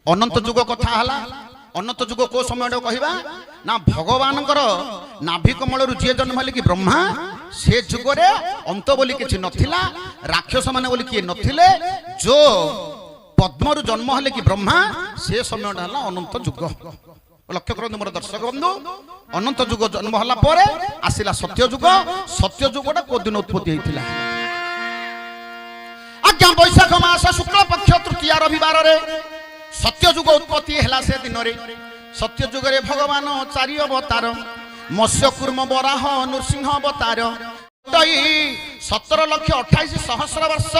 अनंत जुग कथा हला अनंत जुग को समय कहवा ना भगवान नाभि कमल जी जन्म कि ब्रह्मा से जुगरे अंत बोली किसी नथिला राक्षस माने बोली किए नथिले जो पद्मरु जन्म हेले कि ब्रह्मा से समय हला अनंत जुग। लक्ष्य करते मोर दर्शक बंधु अनंत जुग जन्म हला परे आसिला सत्य जुगटा को दिन उत्पत्ति होइतिला आज्ञा बैशाख मास शुक्ल पक्ष तृतीय रविवार रे सत्य जुग उत्पत्ति हैला से दिन रे सत्य जुग रे भगवान चारि अवतार मत्स्य कूर्म वराह नृसिंह अवतार 17,28,000 वर्ष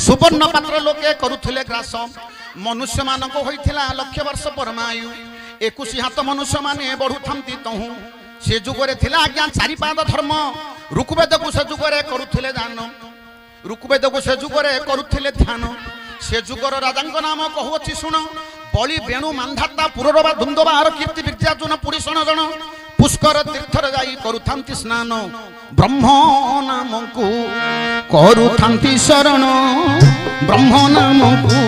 सुवर्ण पात्र लोके करुथिले ग्रास मनुष्य मानक होइथिला लक्ष वर्ष परमायु 21 हाथ मनुष्य माने बढ़ुथंती तहु से जुगरे थिला आज्ञा चारि पाद धर्म ऋग्वेद को से जुगरे करुथिले दान ऋग्वेद को से जुगरे करुथिले ध्यान से जुगर राजांक नाम कहूची शुण बलि बेणु मांधाता पुररवा धुंदबार कीर्ति विद्याजुन पुरीषण जन पुष्कर तीर्थर जाई करुथांती स्नान ब्रह्म नाम को करुथांती शरण ब्रह्म नाम को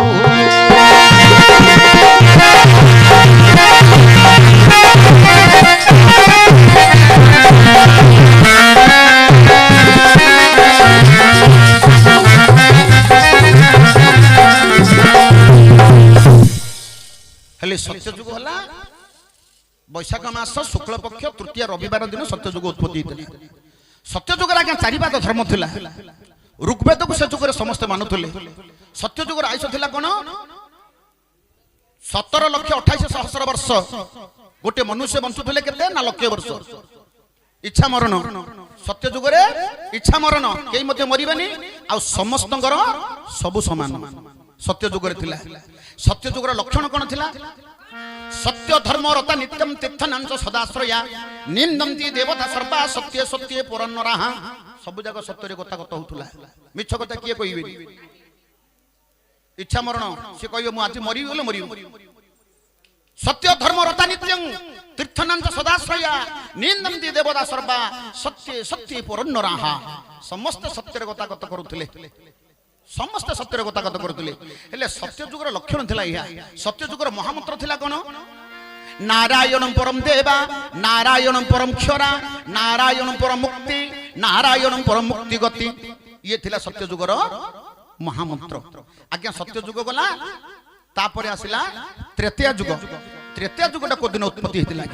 हेले सत्य जुग हला बैशाख मास शुक्ल पक्ष तृतीय रविवार दिन सत्य जुग उत्पत्ति होइतले सत्य जुग आज्ञा चारि पाद धर्म थिला ऋग्वेद को से जुग रे समस्त मानुथले सत्य जुग आयुष थिला कोन 17,28,000 वर्ष गोटे मनुष्य बंचुथले केते ना लक्ष वर्ष इच्छा मरण सत्य जुग रे इच्छा मरण केई मध्ये मरिबेनी आ समस्तंगर सब समान सत्य जुग रे थिला सत्य जुग रो लक्षण कोन थिला सत्य धर्म रता नित्यम तीर्थनांच सदाश्रया निंदंती देवता सर्वा सत्य सत्य पुरन्नराहा सब जग सत्य रे कथा कत होतुला मिछ कथा किए कहिबे इच्छा मरण से कहिबे मु आज मरि गेले मरि सत्य धर्म रता नित्यम तीर्थनांच सदाश्रया निंदंती देवता सर्वा सत्य सत्य पुरन्नराहा समस्त सत्य रे कथा कत करूथले समस्त सत्य कथा कथ करुले हेले सत्य जुगर लक्षण थिला इहा सत्य जुगर महामंत्र थिला कोन नारायणं परम देवा नारायणं परम क्षरा नारायणं परम मुक्ति नारायणं परम मुक्ति गति ये थिला सत्य जुगर महामंत्र आज्ञा सत्य जुग गला तापरे आसिला तृतीय जुगटा को दिन उत्पत्ति हेतिला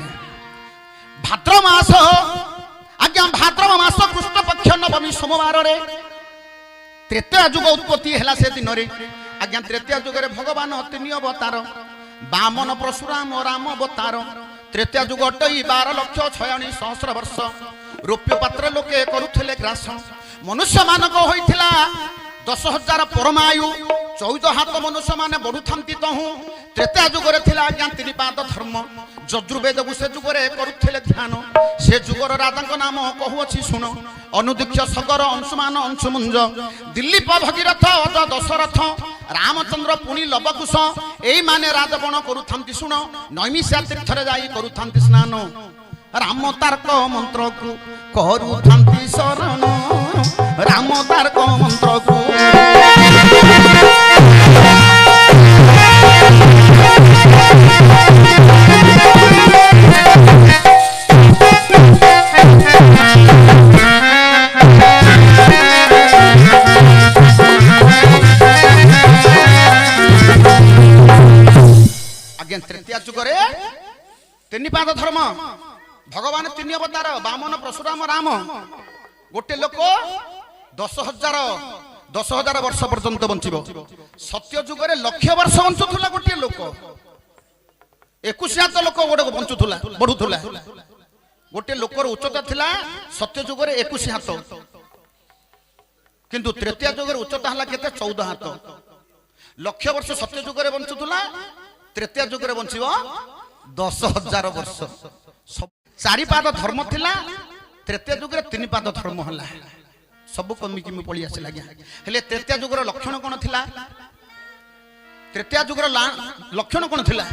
भाद्र मास आज्ञा भाद्र मास कृष्ण पक्ष नवमी सोमवार रे तृतीय जुग उत्पत्ति हैला से दिन रे आज्ञा तृतीय जुग रे भगवान 3 अवतार वामन परशुराम राम अवतार तृतीय जुग अटई 12,46,000 वर्ष रूप्य पात्र लोके करुथिले ग्रास मनुष्य मानक होइथिला 10,000 परमायु 14 हाथ मनुष्य माने बढ़ुथांती तहु तृतीय जुग रे थिला आज्ञा 3 पाद धर्म यजुर्वेद को से जुग रे करुथिले ध्यान से जुगर राजांक नाम कहूची शुण अनुदीक्ष सगर अंशुमान अंशुमुंज दिलीप भगीरथ अज दशरथ रामचंद्र पुणी लवकुश एई माने राजबण करुथांती शुण नैमिषा तीर्थरे जाई करुथांती स्नान राम तारक मंत्र को करुथांती शरण राम तारक मंत्र को तृतीय जुगरे 3 पाद धर्म भगवान 3 अवतार वामन परशुराम राम गोटे लोक 10,000 वर्ष पर्यंत बंचिबो सत्य जुगरे लक्ष वर्ष बंचुथुला गोटे लोक 21 हाथ लोक गोटे बंचुथुला बढ़ुथुला गोटे लोकर उच्चता थिला सत्य जुगरे 21 हाथ किंतु तृतीय जुगरे उच्चता हला केते 14 हाथ लक्ष वर्ष सत्य जुगरे बंचुथुला तृतीय जुगरे बंचिबो 10,000 वर्ष चारि पाद धर्म थिला तृतीय जुगरे 3 पाद धर्म हला सब कमी किमी पड़ी आसिला गया हेले तृतीय जुगर लक्षण कोन थिला तृतीय जुगर लक्षण कोन थिला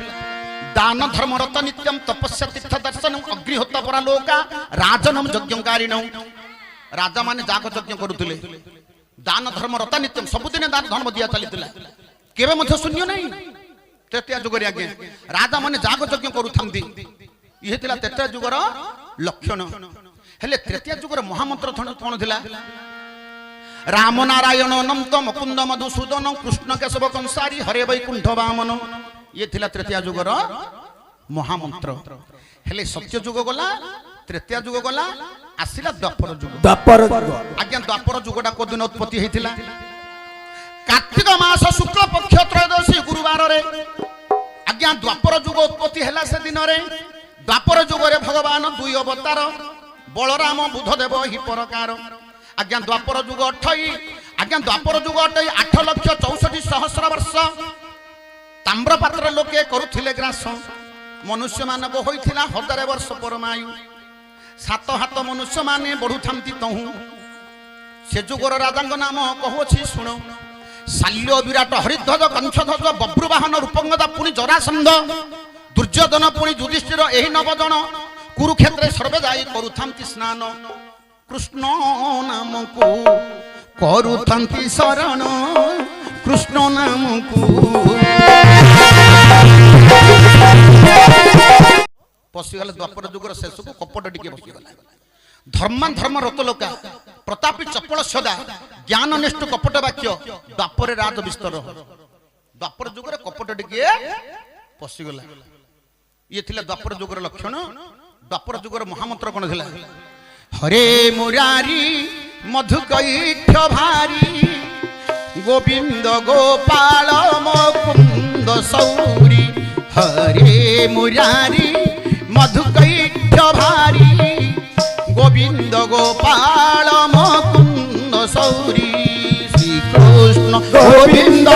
दान धर्म रत नित्यम तपस्या तीर्थ दर्शन अग्निहोत्र परालोका राजनम यज्ञकारिण राजा माने जाग यज्ञ करुथिले दान धर्म रत नित्यम सबुदिने दान धर्म दिया चलीथिला केबे मध्य शून्य नहीं त्रेतया जुग रे आगे राजा माने जाग यज्ञ करूथांती ये थिला त्रेतया जुगर लक्षण हेले त्रेतया जुगर महामंत्र कोन थिला राम नारायण अनंत मुकुंद मधुसूदन कृष्ण केशव कंसारी हरे वैकुंठ वामन ये थिला त्रेतया जुगर महामंत्र हेले सत्य जुग गला त्रेतया जुग गला आसिला द्वापर जुग आज्ञा द्वापर जुगटा को दिन उत्पत्ति हेतिला कार्तिक मास शुक्ल पक्ष त्रयोदशी गुरुवार रे आज्ञा द्वापर जुग उत्पत्ति हैला से दिन रे द्वापर जुग रे भगवान दुई अवतार बलराम बुधदेव ही परकार आज्ञा द्वापर जुग अठई आज्ञा द्वापर जुग अठई 8,64,000 वर्ष ताम्रपात्र लोके करुथिले ग्रास मनुष्य मानक होइथिला 1000 वर्ष परमायु 7 हाथ मनुष्य माने बढ़ुथांती तहु से जुगर राजांग नाम कहूछि शुण शाल्य विराट हरिध्वज कंचध्वज बब्रुवाहन रूपंगदा पुनि जरासंध दुर्योधन पुनि युधिष्ठिर एही 9 जन कुरुक्षेत्र सर्वे जाई करुथांती स्नान कृष्ण नाम को करुथांती शरण कृष्ण नाम को पशिगला द्वापर जुगर शेष को कपट टिके पशिगला धर्मान धर्म रत लोका प्रतापी चपल सदा ज्ञान निष्ठ कपट वाक्य द्वापर राज विस्तार द्वापर जुगर कपट टिके पशिगला ये थिला द्वापर जुगर लक्षण द्वापर जुगर महामंत्र कोन थिला हरे मुरारी मधुकैठ भारी गोविंद गोपाल मुकुंद सौरी हरे मुरारी मधुकैठ भारी गोविंद गोपाल मुकुंद सौरी श्री कृष्ण गोविंद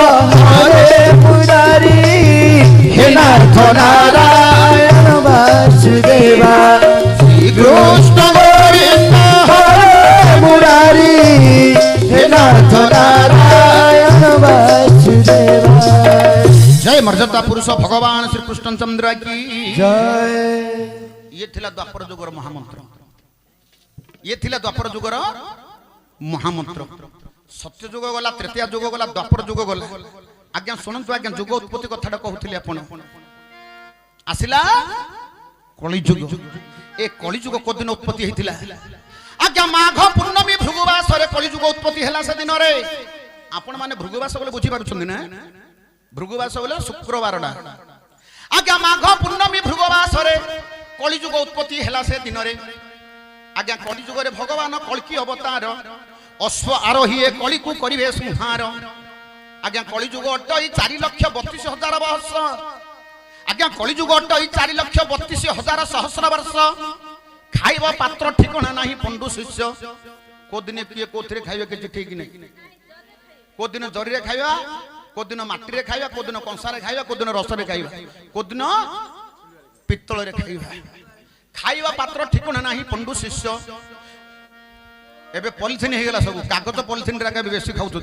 हरे मुरारी हे नाथ नारायण वासुदेवा श्री कृष्ण गोविंद हरे मुरारी हे नाथ नारायण वासुदेवा जय मर्यादा पुरुष भगवान श्री कृष्ण चंद्र की जय ये थिला द्वापर जुगर महामंत्र ये थिला द्वापर जुगर महामंत्र सत्य जुग गला तृतीय जुग गला द्वापर जुग गला आज्ञा सुनंतु आज्ञा जुग उत्पत्ति कथाटा कहउथिले आपण आसिला कली जुग ए कली जुग को दिन उत्पत्ति हेतिला आज्ञा माघ पूर्णमी भृगुवास रे कली जुग उत्पत्ति हैला से दिन रे आपण माने भृगुवास बोले बुझी पारुछन ना भृगुवास बोले शुक्रवारडा आज्ञा माघ पूर्णमी भृगुवास रे कली जुग उत्पत्ति हैला से दिन रे आज्ञा कली जुग रे भगवान कल्की अवतार अश्व आरोही ए कली को करिवे संहार आज्ञा कली जुग अटई 4,32,000 वर्ष आज्ञा कली जुग अटई 4,32,000 सहस्र वर्ष खाइबा पात्र ठिकाना नाही पंडु शिष्य को दिन किए कोथरे खाइबे के ठीक नहीं को दिन जरी रे खाइबा को दिन माटी रे खाइबा को दिन कंसा रे खाइबा को दिन रस रे खाइबा को दिन पित्तल रे खाइबा खाइबा पात्र ठिकाना नाही पंडु शिष्य एबे पॉलिथिन हे गेला सब कागज पॉलिथिन रा के बेसी खाउत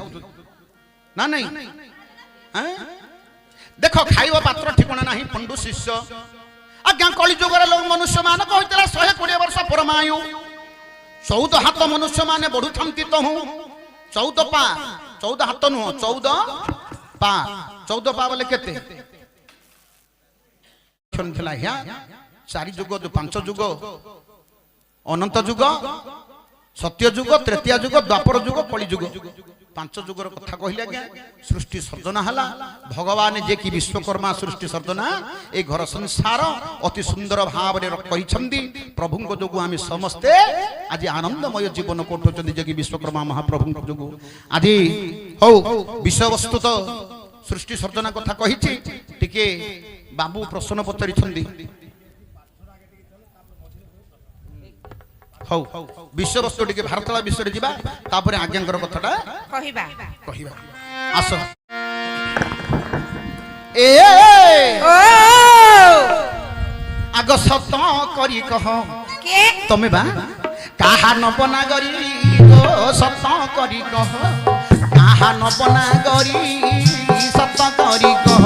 ना नहीं हैं देखो खाइबा पात्र ठिकाना नाही पंडु शिष्य आज्ञा कली जुगर लोग मनुष्य मान कहला 120 वर्ष परमायु 14 हाथ मनुष्य माने बढ़ुथांती तहु 14 हाथ नुह 14 पा बोले केते छनथला ह्या 4 जुग 5 जुग अनंत जुग सत्य जुग तृतीय जुग द्वापर जुग कली जुग 5 जुगर कथा कहले आज्ञा सृष्टि सर्जना हला भगवान जे कि विश्वकर्मा सृष्टि सर्जना ए घर संसार अति सुंदर भाव रे कहिछंदी प्रभु को जोगु आमी समस्ते आज आनंदमय जीवन कोटुचंदी जे कि विश्वकर्मा महाप्रभु को जोगु आज हो विषय वस्तु तो सृष्टि सर्जना कथा कहिछि टिके बाबू प्रश्न पचारिछंदी हौ विषय वस्तु टिके भारतला विषय जीवा तापरे आज्ञांकर कथाटा कहिबा आस ए ओ आग सत करी कह के तमे बा काहा न बना गरी गो सत करी कह काहा न बना गरी सत करी कह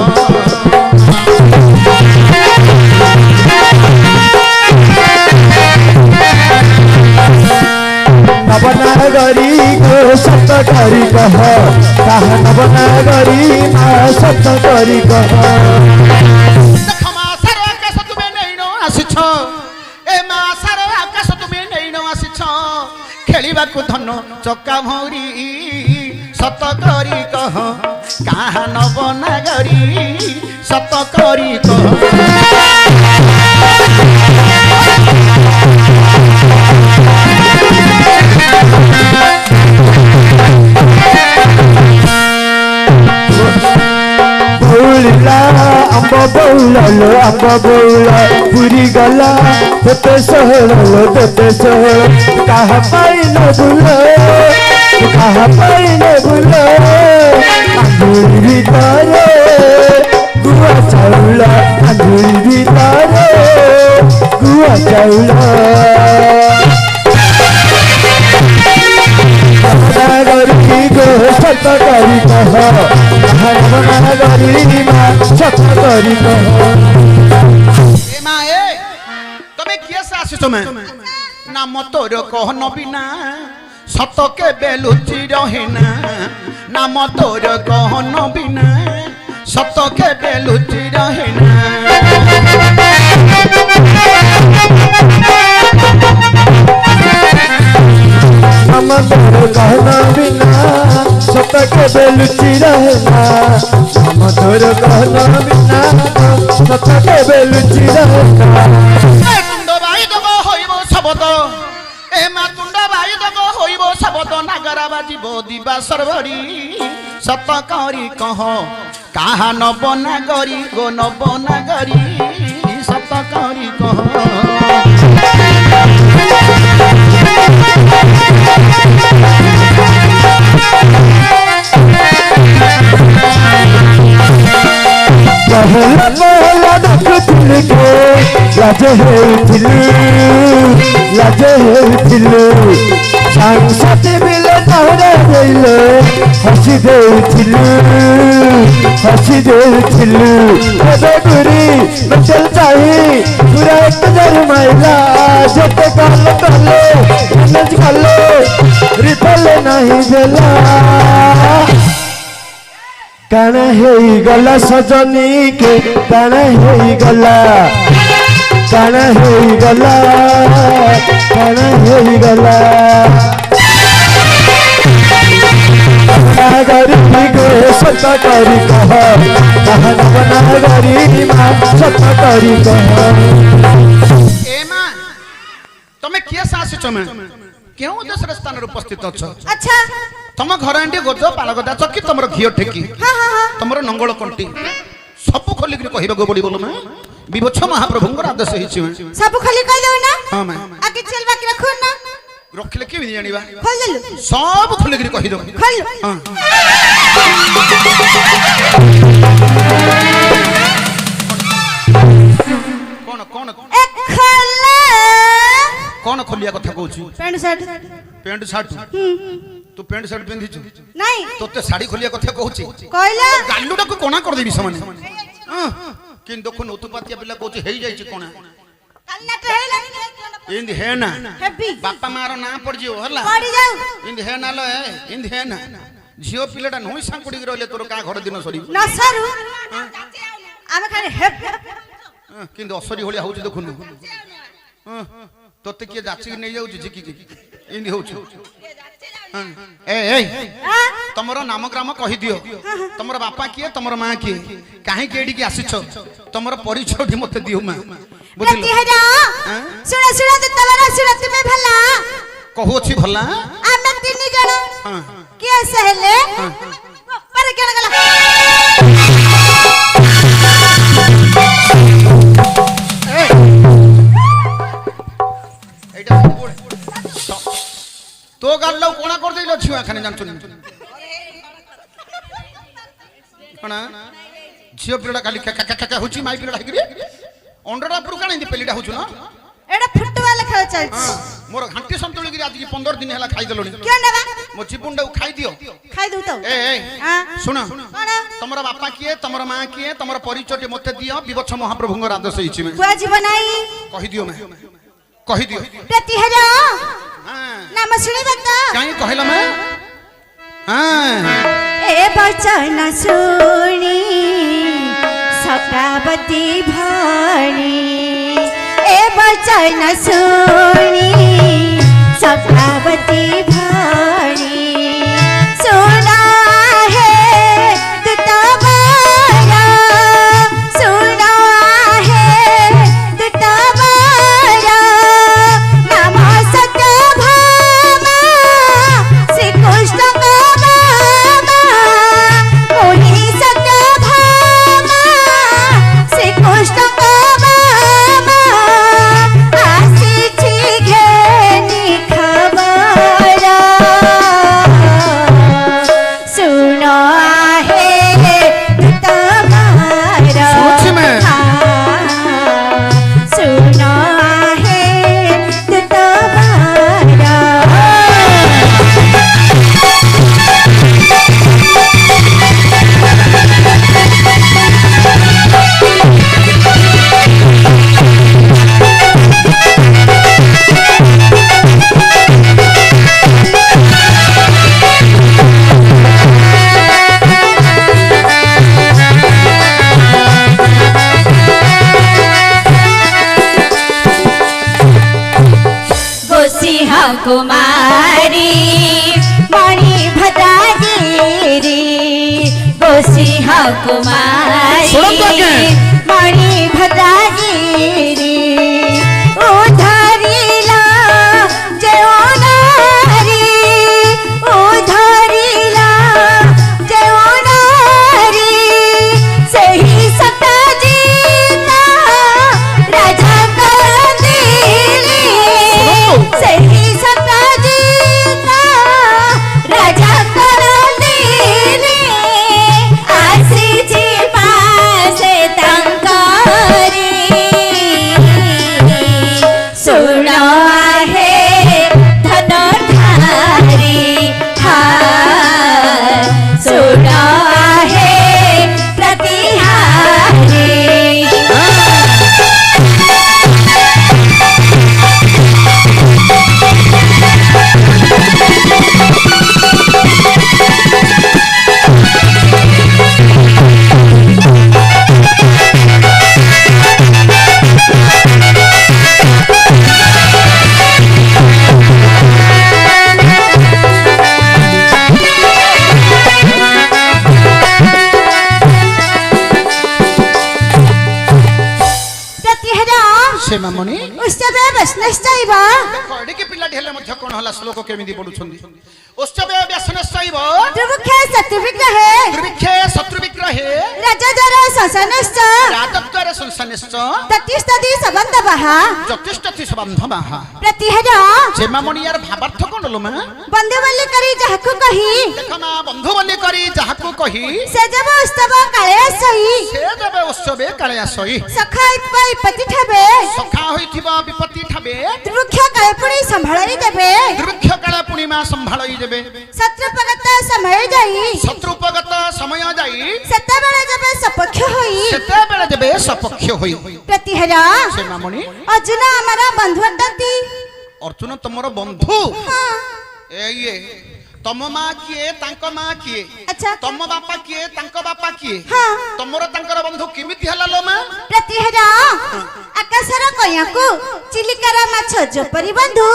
नवनागरी को सत करी कह कहा नवनागरी माँ सत करी कह क्षमा सारे आकाश तुमे नहीं न आसिछ ए माँ सारे आकाश तुमे नहीं न आसिछ खेलिबा को धन चक्का भौरी सत करी कह कहा नवनागरी सत करी कह बौला अम्ब बौला लो अम्ब बौला पूरी गला तोते सहल लो तोते सहल कहा पाई न बुलो कहा पाई न बुलो आंधुरी भीतरे गुआ चाउला आंधुरी भीतरे गुआ चाउला नवनागरी गो सत करी कह नवनागरी माँ सत करी कह ए माँ ए तमे किए से आसिछ में नाम तोर कह नबीना सत के बेलुचि रहिना नाम तोर कह नबीना सत के बेलुचि रहिना हम तोर कहना बिना सत के बेलुचि रहना हम तोर कहना बिना सत के बेलुचि रहना तुंड बाई दग होइबो शब्द ए मा तुंड बाई दग होइबो शब्द नागरा बाजिबो दिबा सरवरी सत करी कह काहा नब नागरी गो नब नागरी सत करी कह पहला पहला देखुथिल के लाजे हेउथिलु साथी मिले नहरे देले हसी देउथिलु एबे गुरी मचल चाही पूरा 1000 माइला जते काल तले नज कले रिफल नहीं भेला कण हे गला सजनी के कण हे गला नवनागरी गो सत करी कह कहा नवनागरी माँ सत करी कह ए मां तमे किए से आसिछ में केउ देशर स्थान उपस्थित अछ अच्छा तम घर एंडी गोज पालगदा चक्की तमर घियो ठेकी तमर नंगल कंटी सब खोली के कहिबा गो पड़ी बोलो मैं विभत्स महाप्रभुंकर आदेश हिछि में सब खाली कह दो ना हां मैं आगे चल बाकी रखो ना रखले के नहीं जानिबा खोल ले सब खोली के कहि दो खोल हां कोन कोन एक खोले कोन खोलिया कथा कहूची पैंट शर्ट तू पैंट शर्ट पिंधी छु नहीं तोते साड़ी खोलिया कथा कहूची कहला गालुडा को कोना कर देबी समान किन देखो नौतुपातिया पिला कहूची हेई जाई छि कोना कन्ना तो है लगी इंद है ना हैप्पी बापा मारो ना पड़ जियो हला पड़ी जाऊ इंद है ना लो है इंद है ना झियो पिलाटा नई सांकुडी रहले तोर का घर दिन सरी ना सरू आमे खाली हैप्पी किंतु असरी होलिया होउची देखुनु तोते किए जाची नै जाउची झिकी की इंद होउची ए ए तमरो नाम ग्राम कहि दियो तमरो बापा किए तमरो मां किए काहे केडी की आसीछ तमरो परिचय मते दियो मां बुझिलो सुना सुना तो तबरा सुना तुम्हें भला कहू अछि भला आमे तीन जण हां के सहले पर केन गला एटा तो गाल्लो कोना कर देलो छिवा खाने जानछु कोना झियो पिलडा खाली का होची माई पिलडा हिकरी अंडरा पुरु काने दे पेलीडा होछु ना एडा फुटबॉल खेल चलछि मोर घंटी संतुली गिरी आज की 15 दिन हला खाई देलोनी क्यों नेबा मो चिपुंडा खाई दियो खाई दउ तो ए हां सुना कोना तमरा बापा किए तमरा मां किए तमरा परिचय मते दियो विवत्स महाप्रभुंगर आदेश हिछि में कुआ जीवन आई कहि दियो मैं कहि दियो प्रति हजा हां नाम सुनी बता काई कहला मैं ए वचन सुनी सतावती भाणी ए वचन सुनी सतावती भाणी सुना है तू तबारा सुना है तू तबारा नमः सत्यभामा श्री कृष्ण का बाबा मोहि सत्यभामा श्री कृष्ण का बाबा आसीछि घेनी खबरा सुनो आहे तबारा सोच में। सुनो आहे तबारा गोसिंहा कुमारी मणि भद्रागिरी गोसिंहा कुमारी मणि भद्रागिरी उधरिला जयोनारी उधरिला जयोनारी सही सतजीता राजा कंदिली सही सतजीता राजा कंदिली आसीछि पासे तंकारी सुनो आहे धनुर्धारी हाय सुनो आहे प्रतिहारी श्यामामणि उत्सवे वैष्णश्चैव एडिके पिलाटी हेले मध्य कोन हला श्लोक केमिति पढुछन्ति उत्सवे व्यासनश्चैव त्रिमुखे शत्रुविग्रहे दुर्भिक्षे शत्रुविग्रहे राजद्वार शशनश्च राजद्वारे संसनेश्च ततिष्ठति सबन्धवः जतिष्ठति सुबन्धमः प्रतिहर श्यामामणि यार भावार्थ कोन लो मा बंधु बोली करी जाहाकु कही देखना बंधु बोली करी जाहाकु कही से जब उत्सव काळे आसई से देबे उत्सवे काळे आसई सखा विपत्ति ठबे सखा होइथिबा विपत्ति ठाबे त्रिमुख काळे पुणी संभाळी देबे दुर्भिक्ष काळे पूर्णिमा संभाळई देबे शत्रुपगत समय जाई शत्रुपगत समय जाई सेतेबेले जबे सपक्ष होई सेतेबेले देबे सपक्ष होई प्रतिहर श्यामामणि अर्जुन हमारा बंधु अटंती अर्जुन तमरो बंधु ए ये तम मा किए तांको मा किए अच्छा तम बापा किए तांको बापा किए हाँ तमरो तांकर बंधु किमिति हला लो मा प्रतिहर आकाशर कयाकु चिलिकार माछ जोपरी बंधु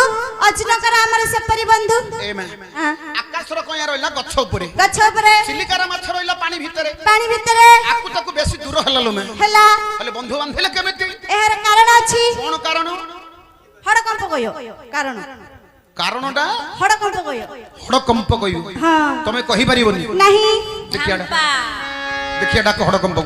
अर्जुनकर हमर सेपरी बंधु ए मा हाँ, आकाशर कया रहला गछ ऊपरे गछ उपरे चिलिकार माछ रहला पानी भितरे पानी भितरे आकु ताकु बेसी दूर हला लो मा हला हले बंधु बांधिले केमिति एहर कारण अछि कोन कारण हड़कंप कयो कारण कारणटा हड़कंप कयो हड़कंप कयु हां तमे कहि परिबोनी नहीं देखिया डाक हड़कंप